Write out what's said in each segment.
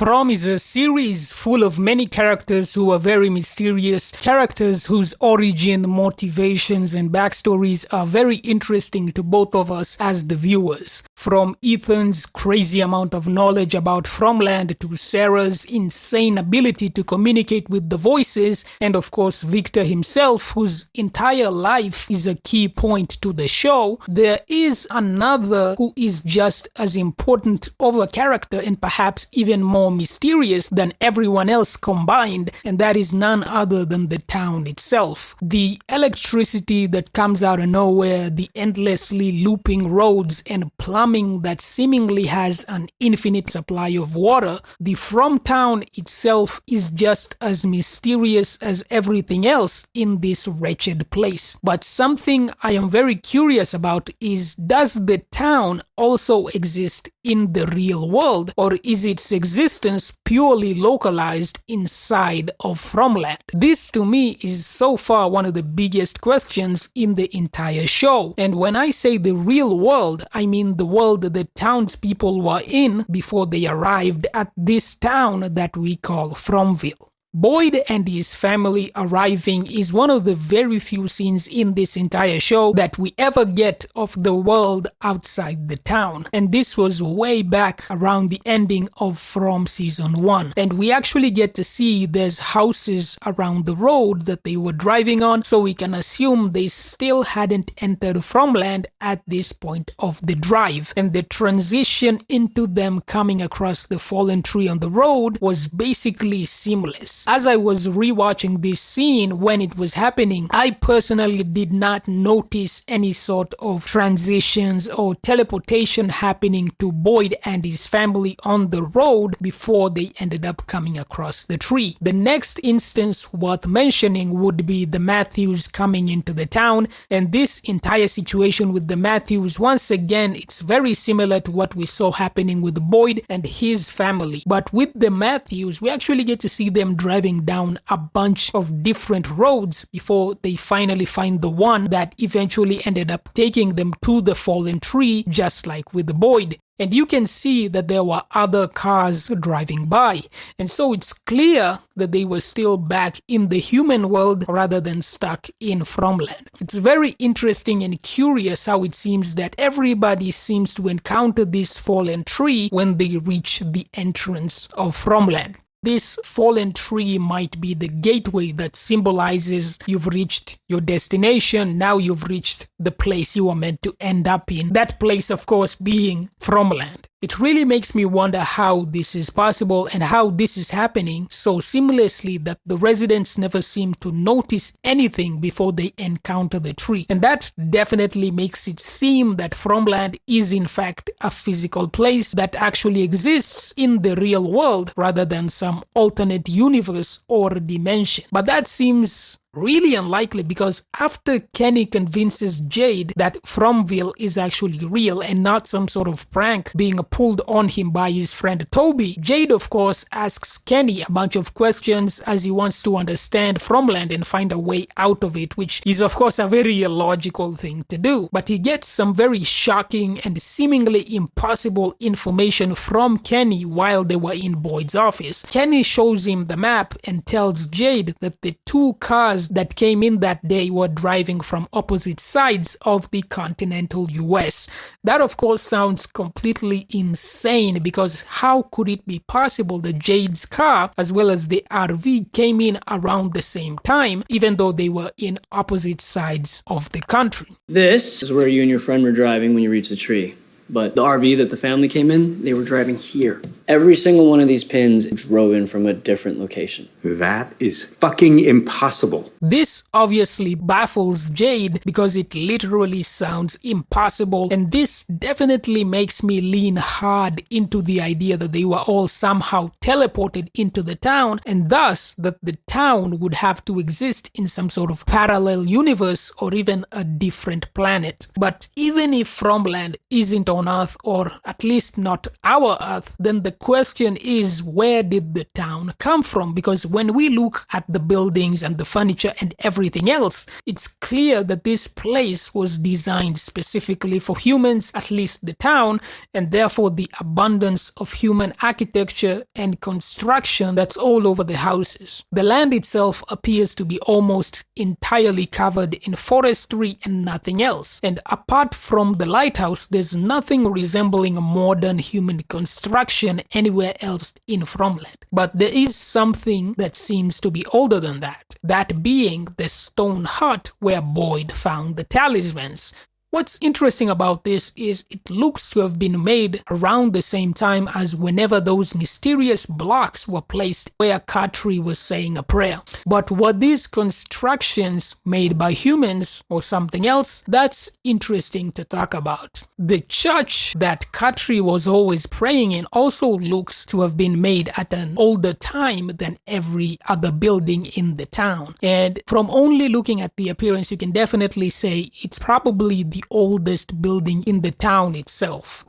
From is a series full of many characters who are very mysterious, characters whose origin, motivations, and backstories are very interesting to both of us as the viewers. From Ethan's crazy amount of knowledge about FROMLAND to Sarah's insane ability to communicate with the voices, and of course Victor himself, whose entire life is a key point to the show, there is another who is just as important of a character and perhaps even more mysterious than everyone else combined, and that is none other than the town itself. The electricity that comes out of nowhere, the endlessly looping roads and plumbing that seemingly has an infinite supply of water, the From town itself is just as mysterious as everything else in this wretched place. But something I am very curious about is, does the town also exist in the real world, or is its existence purely localized inside of FROMLAND? This to me is so far one of the biggest questions in the entire show. And when I say the real world, I mean the world that the townspeople were in before they arrived at this town that we call FROMVILLE. Boyd and his family arriving is one of the very few scenes in this entire show that we ever get of the world outside the town. And this was way back around the ending of From Season 1. And we actually get to see there's houses around the road that they were driving on, so we can assume they still hadn't entered FROMLAND at this point of the drive. And the transition into them coming across the fallen tree on the road was basically seamless. As I was rewatching this scene when it was happening, I personally did not notice any sort of transitions or teleportation happening to Boyd and his family on the road before they ended up coming across the tree. The next instance worth mentioning would be the Matthews coming into the town, and this entire situation with the Matthews, once again, it's very similar to what we saw happening with Boyd and his family. But with the Matthews, we actually get to see them driving down a bunch of different roads before they finally find the one that eventually ended up taking them to the fallen tree, just like with Boyd. And you can see that there were other cars driving by, and so it's clear that they were still back in the human world rather than stuck in FROMLAND. It's very interesting and curious how it seems that everybody seems to encounter this fallen tree when they reach the entrance of FROMLAND. This fallen tree might be the gateway that symbolizes you've reached your destination, now you've reached the place you were meant to end up in. That place, of course, being FROMLAND. It really makes me wonder how this is possible and how this is happening so seamlessly that the residents never seem to notice anything before they encounter the tree. And that definitely makes it seem that FROMLAND is in fact a physical place that actually exists in the real world rather than some alternate universe or dimension. But that seems really unlikely, because after Kenny convinces Jade that FROMVILLE is actually real and not some sort of prank being pulled on him by his friend Toby, Jade of course asks Kenny a bunch of questions as he wants to understand FROMLAND and find a way out of it, which is of course a very illogical thing to do. But he gets some very shocking and seemingly impossible information from Kenny while they were in Boyd's office. Kenny shows him the map and tells Jade that the two cars that came in that day were driving from opposite sides of the continental US. That of course sounds completely insane, because how could it be possible that Jade's car as well as the RV came in around the same time, even though they were in opposite sides of the country? This is where you and your friend were driving when you reached the tree. But the RV that the family came in, they were driving here. Every single one of these pins drove in from a different location. That is fucking impossible. This obviously baffles Jade because it literally sounds impossible, and this definitely makes me lean hard into the idea that they were all somehow teleported into the town, and thus that the town would have to exist in some sort of parallel universe or even a different planet. But even if FROMLAND isn't on on Earth, or at least not our Earth, then the question is, where did the town come from? Because when we look at the buildings and the furniture and everything else, it's clear that this place was designed specifically for humans, at least the town, and therefore the abundance of human architecture and construction that's all over the houses. The land itself appears to be almost entirely covered in forestry and nothing else. And apart from the lighthouse, there's nothing resembling a modern human construction anywhere else in FROMLAND. But there is something that seems to be older than that. That being the stone hut where Boyd found the talismans. What's interesting about this is it looks to have been made around the same time as whenever those mysterious blocks were placed where Katri was saying a prayer. But were these constructions made by humans or something else? That's interesting to talk about. The church that Katri was always praying in also looks to have been made at an older time than every other building in the town. And from only looking at the appearance, you can definitely say it's probably the oldest building in the town itself.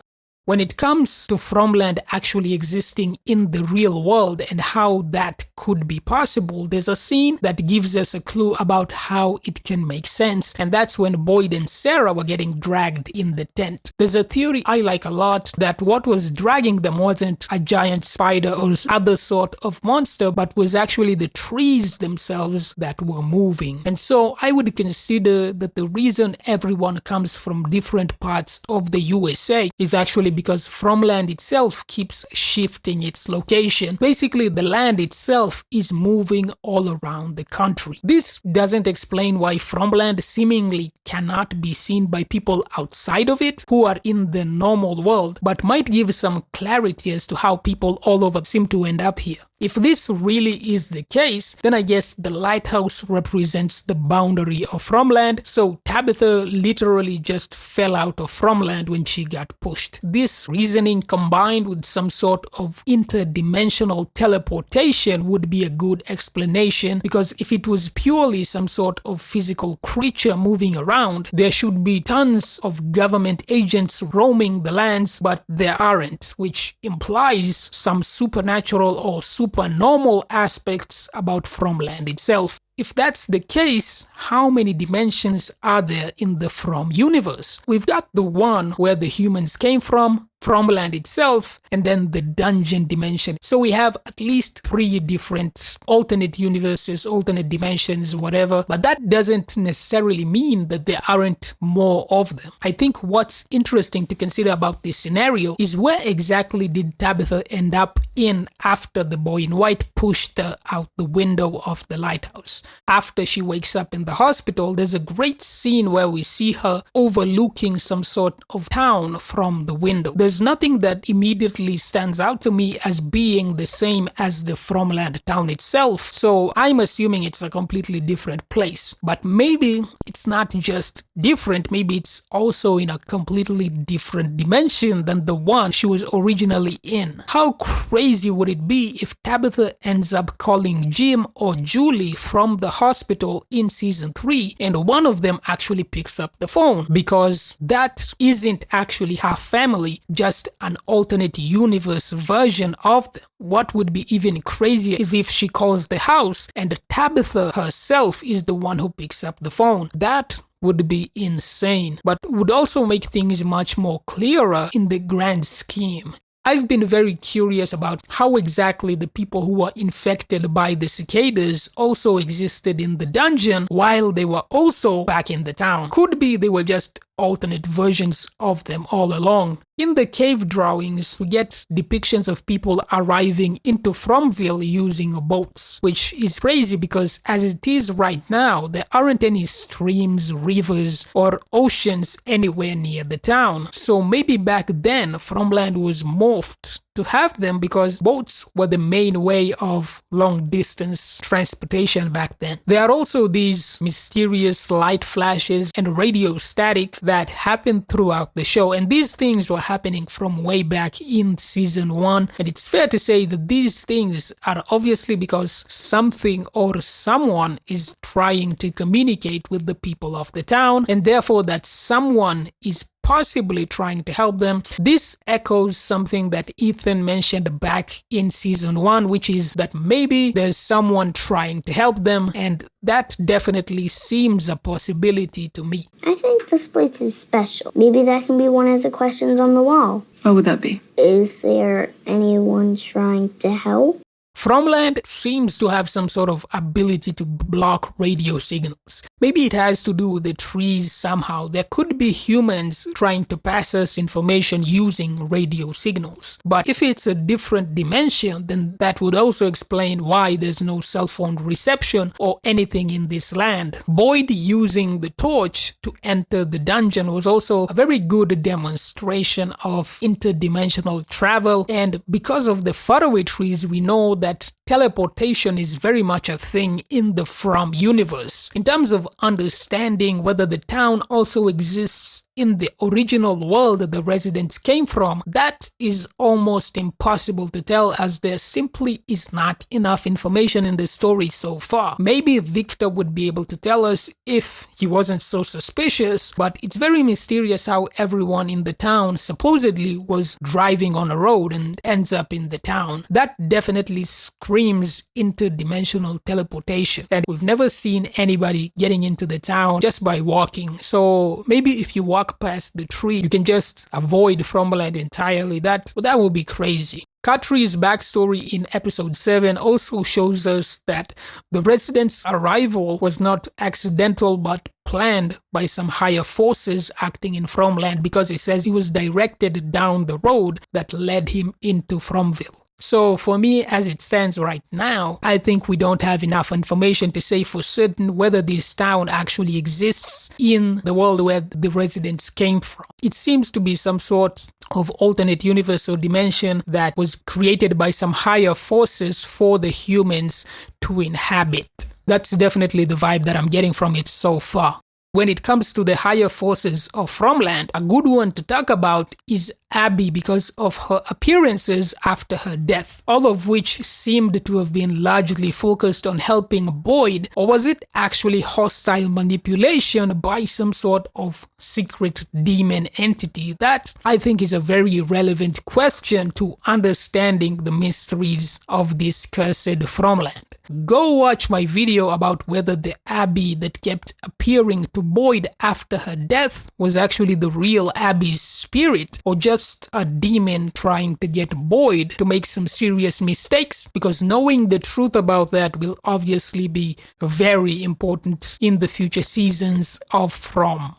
When it comes to FROMLAND actually existing in the real world and how that could be possible, there's a scene that gives us a clue about how it can make sense, and that's when Boyd and Sarah were getting dragged in the tent. There's a theory I like a lot that what was dragging them wasn't a giant spider or other sort of monster, but was actually the trees themselves that were moving. And so I would consider that the reason everyone comes from different parts of the USA is actually because FROMLAND itself keeps shifting its location. Basically, the land itself is moving all around the country. This doesn't explain why FROMLAND seemingly cannot be seen by people outside of it who are in the normal world, but might give some clarity as to how people all over seem to end up here. If this really is the case, then I guess the lighthouse represents the boundary of FROMLAND, so Tabitha literally just fell out of FROMLAND when she got pushed. This reasoning combined with some sort of interdimensional teleportation would be a good explanation, because if it was purely some sort of physical creature moving around, there should be tons of government agents roaming the lands, but there aren't, which implies some supernatural or supernormal aspects about FROMLAND itself. If that's the case, how many dimensions are there in the From universe? We've got the one where the humans came from, FROMLAND itself, and then the dungeon dimension. So we have at least 3 different alternate universes, alternate dimensions, whatever, but that doesn't necessarily mean that there aren't more of them. I think what's interesting to consider about this scenario is where exactly did Tabitha end up in after the boy in white pushed her out the window of the lighthouse. After she wakes up in the hospital, there's a great scene where we see her overlooking some sort of town from the window. There's nothing that immediately stands out to me as being the same as the FROMLAND town itself, so I'm assuming it's a completely different place. But maybe it's not just different, maybe it's also in a completely different dimension than the one she was originally in. How crazy would it be if Tabitha ends up calling Jim or Julie from the hospital in season 3 and one of them actually picks up the phone, because that isn't actually her family, just an alternate universe version of them. What would be even crazier is if she calls the house and Tabitha herself is the one who picks up the phone. That would be insane, but would also make things much more clearer in the grand scheme. I've been very curious about how exactly the people who were infected by the cicadas also existed in the dungeon while they were also back in the town. Could be they were just alternate versions of them all along. In the cave drawings, we get depictions of people arriving into FROMVILLE using boats, which is crazy because as it is right now, there aren't any streams, rivers, or oceans anywhere near the town. So maybe back then, FROMLAND was morphed to have them because boats were the main way of long-distance transportation back then. There are also these mysterious light flashes and radio static that happen throughout the show, and these things were happening from way back in season 1, and it's fair to say that these things are obviously because something or someone is trying to communicate with the people of the town, and therefore that someone is possibly trying to help them. This echoes something that Ethan mentioned back in season 1, which is that maybe there's someone trying to help them, and that definitely seems a possibility to me. I think this place is special. Maybe that can be one of the questions on the wall. What would that be? Is there anyone trying to help? FROMLAND seems to have some sort of ability to block radio signals. Maybe it has to do with the trees somehow. There could be humans trying to pass us information using radio signals. But if it's a different dimension, then that would also explain why there's no cell phone reception or anything in this land. Boyd using the torch to enter the dungeon was also a very good demonstration of interdimensional travel, and because of the faraway trees, we know that teleportation is very much a thing in the From universe. In terms of understanding whether the town also exists in the original world that the residents came from, that is almost impossible to tell, as there simply is not enough information in the story so far. Maybe Victor would be able to tell us if he wasn't so suspicious, but it's very mysterious how everyone in the town supposedly was driving on a road and ends up in the town. That definitely screams interdimensional teleportation, and we've never seen anybody getting into the town just by walking. So maybe if you walk past the tree, you can just avoid FROMLAND entirely. That would be crazy. Katri's backstory in episode 7 also shows us that the residents' arrival was not accidental but planned by some higher forces acting in FROMLAND, because it says he was directed down the road that led him into FROMVILLE. So for me, as it stands right now, I think we don't have enough information to say for certain whether this town actually exists in the world where the residents came from. It seems to be some sort of alternate universe or dimension that was created by some higher forces for the humans to inhabit. That's definitely the vibe that I'm getting from it so far. When it comes to the higher forces of FROMLAND, a good one to talk about is Abby, because of her appearances after her death, all of which seemed to have been largely focused on helping Boyd, or was it actually hostile manipulation by some sort of secret demon entity? That, I think, is a very relevant question to understanding the mysteries of this cursed FROMLAND. Go watch my video about whether the Abby that kept appearing to Boyd after her death was actually the real Abby's spirit, or just a demon trying to get Boyd to make some serious mistakes, because knowing the truth about that will obviously be very important in the future seasons of From.